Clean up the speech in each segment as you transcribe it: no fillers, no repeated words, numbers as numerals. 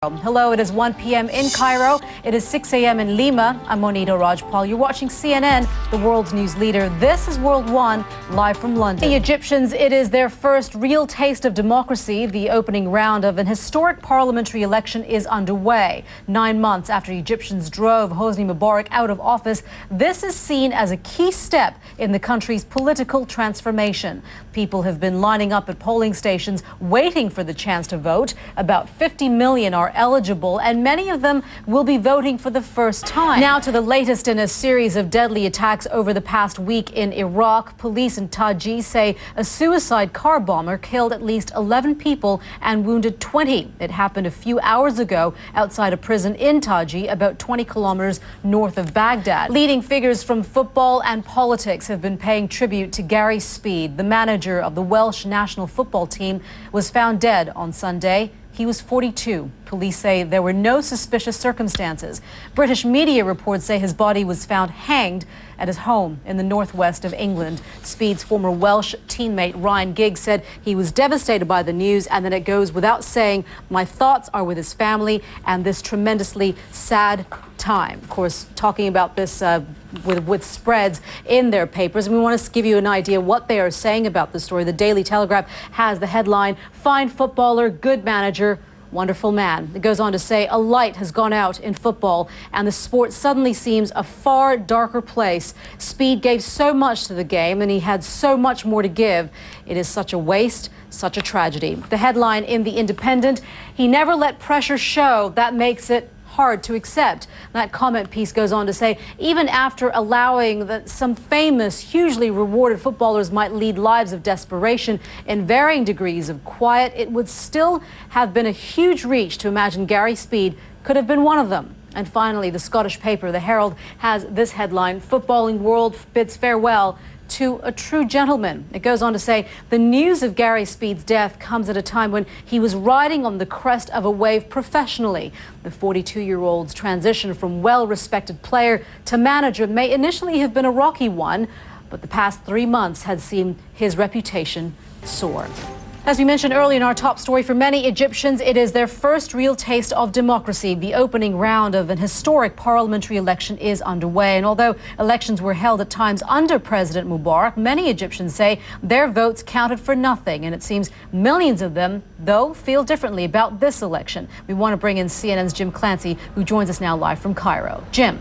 Hello, it is 1 p.m. in Cairo. It is 6 a.m. in Lima. I'm Monita Rajpal. You're watching CNN, the world's news leader. This is World One, live from London. The Egyptians, it is their first real taste of democracy. The opening round of an historic parliamentary election is underway. 9 months after Egyptians drove Hosni Mubarak out of office, this is seen as a key step in the country's political transformation. People have been lining up at polling stations waiting for the chance to vote. About 50 million are eligible, and many of them will be voting for the first time. Now to the latest in a series of deadly attacks over the past week in Iraq. Police in Taji say a suicide car bomber killed at least 11 people and wounded 20. It happened a few hours ago outside a prison in Taji, about 20 kilometers north of Baghdad. Leading figures from football and politics have been paying tribute to Gary Speed. The manager of the Welsh national football team was found dead on Sunday. He was 42. Police say there were no suspicious circumstances. British media reports say his body was found hanged at his home in the northwest of England. Speed's former Welsh teammate Ryan Giggs said he was devastated by the news, and then it goes without saying, "My thoughts are with his family and this tremendously sad time." Of course, talking about this with spreads in their papers. And we want to give you an idea what they are saying about the story. The Daily Telegraph has the headline, "Fine footballer, good manager, wonderful man." It goes on to say a light has gone out in football and the sport suddenly seems a far darker place. Speed gave so much to the game and he had so much more to give. It is such a waste, such a tragedy. The headline in The Independent, "He never let pressure show. That makes it hard to accept." That comment piece goes on to say, even after allowing that some famous, hugely rewarded footballers might lead lives of desperation in varying degrees of quiet, it would still have been a huge reach to imagine Gary Speed could have been one of them. And finally, the Scottish paper, The Herald, has this headline, "Footballing world bids farewell to a true gentleman." It goes on to say the news of Gary Speed's death comes at a time when he was riding on the crest of a wave professionally. The 42-year-old's transition from well-respected player to manager may initially have been a rocky one, but the past 3 months had seen his reputation soar. As we mentioned earlier in our top story, for many Egyptians, it is their first real taste of democracy. The opening round of an historic parliamentary election is underway. And although elections were held at times under President Mubarak, many Egyptians say their votes counted for nothing. And it seems millions of them, though, feel differently about this election. We want to bring in CNN's Jim Clancy, who joins us now live from Cairo. Jim.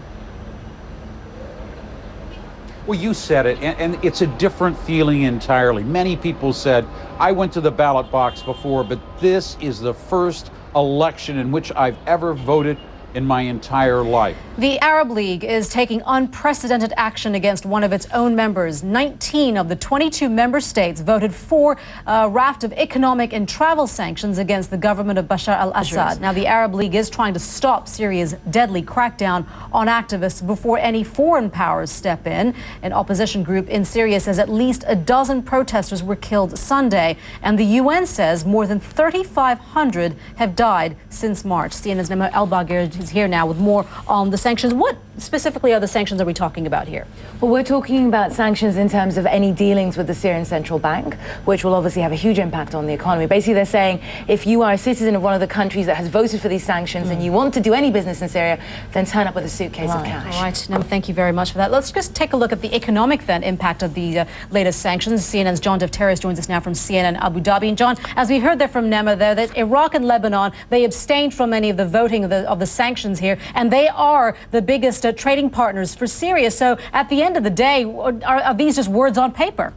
Well, you said it, and it's a different feeling entirely. Many people said, I went to the ballot box before, but this is the first election in which I've ever voted in my entire life. The Arab League is taking unprecedented action against one of its own members. 19 of the 22 member states voted for a raft of economic and travel sanctions against the government of Bashar al-Assad. Now, the Arab League is trying to stop Syria's deadly crackdown on activists before any foreign powers step in. An opposition group in Syria says at least a dozen protesters were killed Sunday, and the UN says more than 3,500 have died since March. CNN's Nema El-Bagir is here now with more on the sanctions. What specifically are the sanctions are we talking about here? Well, we're talking about sanctions in terms of any dealings with the Syrian central bank, which will obviously have a huge impact on the economy. Basically, they're saying if you are a citizen of one of the countries that has voted for these sanctions and you want to do any business in Syria, then turn up with a suitcase of cash. All right. Now, thank you very much for that. Let's just take a look at the economic then impact of the latest sanctions. CNN's John Defteris joins us now from CNN Abu Dhabi. And John, as we heard there from Nema there, that Iraq and Lebanon, they abstained from any of the voting of the sanctions here, and they are the biggest trading partners for Syria. So at the end of the day, are these just words on paper?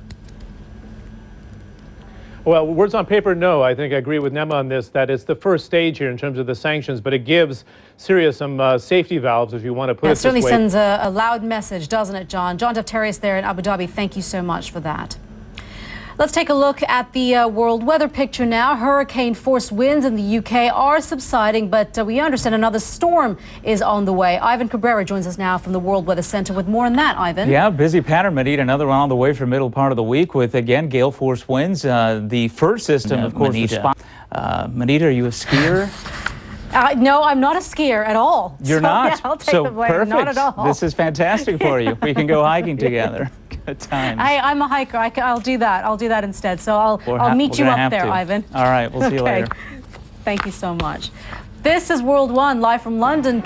Well, words on paper, no. I think I agree with Nema on this, that it's the first stage here in terms of the sanctions, but it gives Syria some safety valves, if you want to put it this way. It certainly sends a loud message, doesn't it, John? John Defteris there in Abu Dhabi, thank you so much for that. Let's take a look at the world weather picture now. Hurricane-force winds in the UK are subsiding, but we understand another storm is on the way. Ivan Cabrera joins us now from the World Weather Center with more on that, Ivan. Yeah, busy pattern, Monita. Another one on the way for middle part of the week with, again, gale-force winds. The first system, of course, Monita, are you a skier? No, I'm not a skier at all. You're not? Yeah, I'll take the blame. Perfect. Not at all. This is fantastic for you. We can go hiking together. Good times. I'm a hiker. I'll do that. I'll do that instead. So I'll meet you up there, Ivan. All right. We'll see you later. Thank you so much. This is World One, live from London.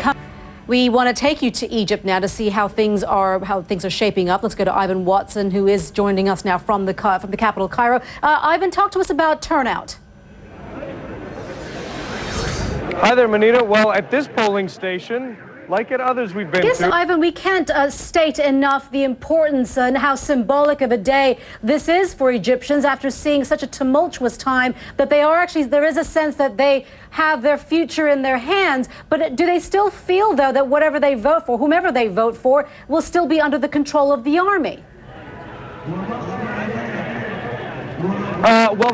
We want to take you to Egypt now to see how things are shaping up. Let's go to Ivan Watson, who is joining us now from the capital, Cairo. Ivan, talk to us about turnout. Hi there, Monita. Well, at this polling station, like at others we've been Yes, to... Ivan, we can't state enough the importance and how symbolic of a day this is for Egyptians after seeing such a tumultuous time that there is a sense that they have their future in their hands. But do they still feel, though, that whatever they vote for, whomever they vote for, will still be under the control of the army? Well,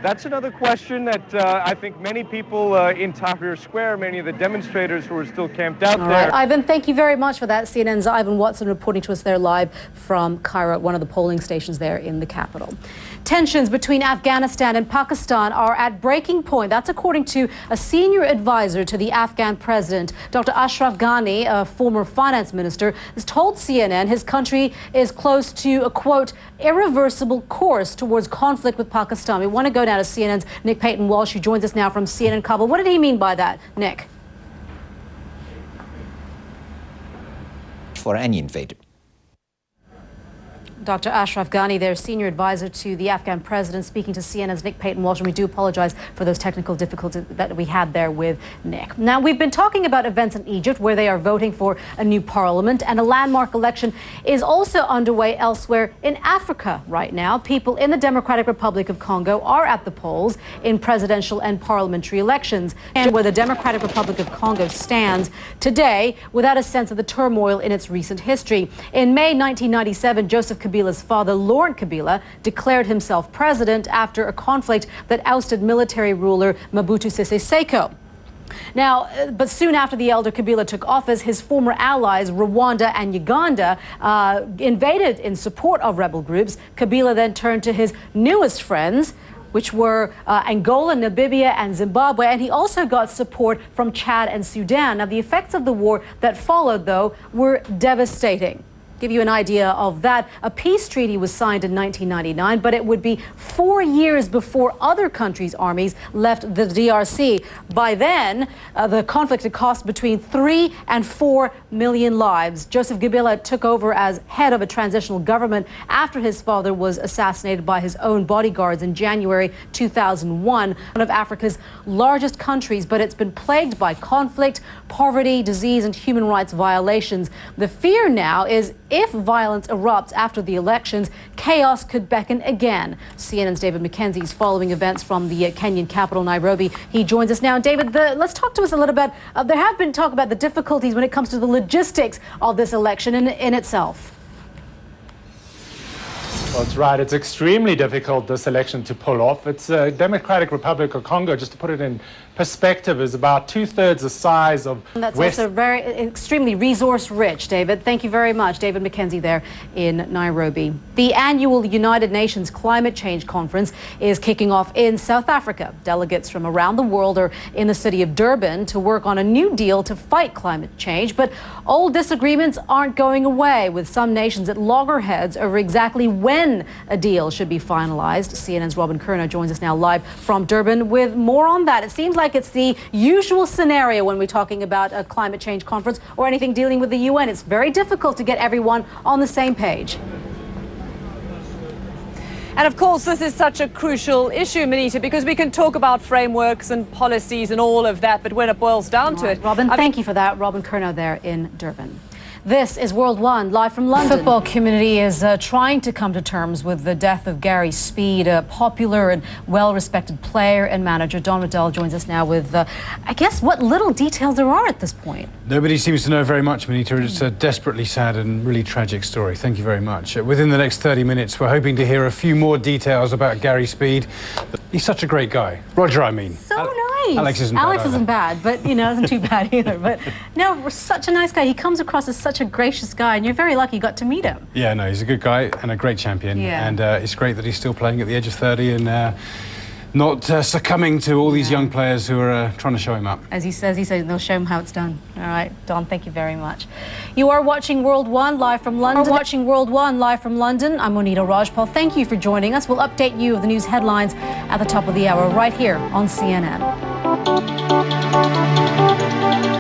that's another question that I think many people in Tahrir Square, many of the demonstrators who are still camped out there. Right. Ivan, thank you very much for that. CNN's Ivan Watson reporting to us there live from Cairo, one of the polling stations there in the capital. Tensions between Afghanistan and Pakistan are at breaking point. That's according to a senior advisor to the Afghan president. Dr. Ashraf Ghani, a former finance minister, has told CNN his country is close to a, quote, irreversible course towards conflict with Pakistan. We want to go now to CNN's Nick Payton-Walsh, who joins us now from CNN Kabul. What did he mean by that, Nick? For any invader. Dr. Ashraf Ghani, their senior advisor to the Afghan president, speaking to CNN's Nick Payton-Walsh, and we do apologize for those technical difficulties that we had there with Nick. Now, we've been talking about events in Egypt where they are voting for a new parliament, and a landmark election is also underway elsewhere in Africa right now. People in the Democratic Republic of Congo are at the polls in presidential and parliamentary elections, and where the Democratic Republic of Congo stands today without a sense of the turmoil in its recent history. In May 1997, Joseph Kabila's father, Laurent Kabila, declared himself president after a conflict that ousted military ruler Mobutu Sese Seko. Now, but soon after the elder Kabila took office, his former allies, Rwanda and Uganda, invaded in support of rebel groups. Kabila then turned to his newest friends, which were Angola, Namibia, and Zimbabwe, and he also got support from Chad and Sudan. Now, the effects of the war that followed, though, were devastating. Give you an idea of that. A peace treaty was signed in 1999, but it would be 4 years before other countries' armies left the DRC. By then, the conflict had cost between 3 and 4 million lives. Joseph Kabila took over as head of a transitional government after his father was assassinated by his own bodyguards in January 2001. One of Africa's largest countries, but it's been plagued by conflict, poverty, disease, and human rights violations. The fear now is if violence erupts after the elections, chaos could beckon again. CNN's David McKenzie is following events from the Kenyan capital, Nairobi. He joins us now. David, let's talk to us a little bit. There have been talk about the difficulties when it comes to the logistics of this election in itself. Well, that's right. It's extremely difficult, this election, to pull off. It's Democratic Republic of Congo, just to put it in perspective, is about 2/3 the size of That's also very extremely resource rich, David. Thank you very much. David McKenzie there in Nairobi. The annual United Nations Climate Change Conference is kicking off in South Africa. Delegates from around the world are in the city of Durban to work on a new deal to fight climate change. But old disagreements aren't going away, with some nations at loggerheads over exactly when a deal should be finalized. CNN's Robin Curnow joins us now live from Durban with more on that. It seems like it's the usual scenario when we're talking about a climate change conference or anything dealing with the UN. It's very difficult to get everyone on the same page. And of course, this is such a crucial issue, Monita, because we can talk about frameworks and policies and all of that, but when it boils down to it... Robin, thank you for that. Robin Curnow there in Durban. This is World One, live from London. The football community is trying to come to terms with the death of Gary Speed, a popular and well-respected player and manager. Don Riddell joins us now with, I guess, what little details there are at this point. Nobody seems to know very much, Monita. It's a desperately sad and really tragic story. Thank you very much. Within the next 30 minutes, we're hoping to hear a few more details about Gary Speed. He's such a great guy. Roger, I mean. So nice. Alex isn't bad, but, you know, isn't too bad either. But, no, we're such a nice guy. He comes across as such a gracious guy, and you're very lucky you got to meet him. Yeah, no, he's a good guy and a great champion. Yeah. And it's great that he's still playing at the age of 30 and not succumbing to all these young players who are trying to show him up. As he says they'll show him how it's done. All right, Don, thank you very much. You are watching World One live from London. I'm Monita Rajpal. Thank you for joining us. We'll update you of the news headlines at the top of the hour right here on CNN.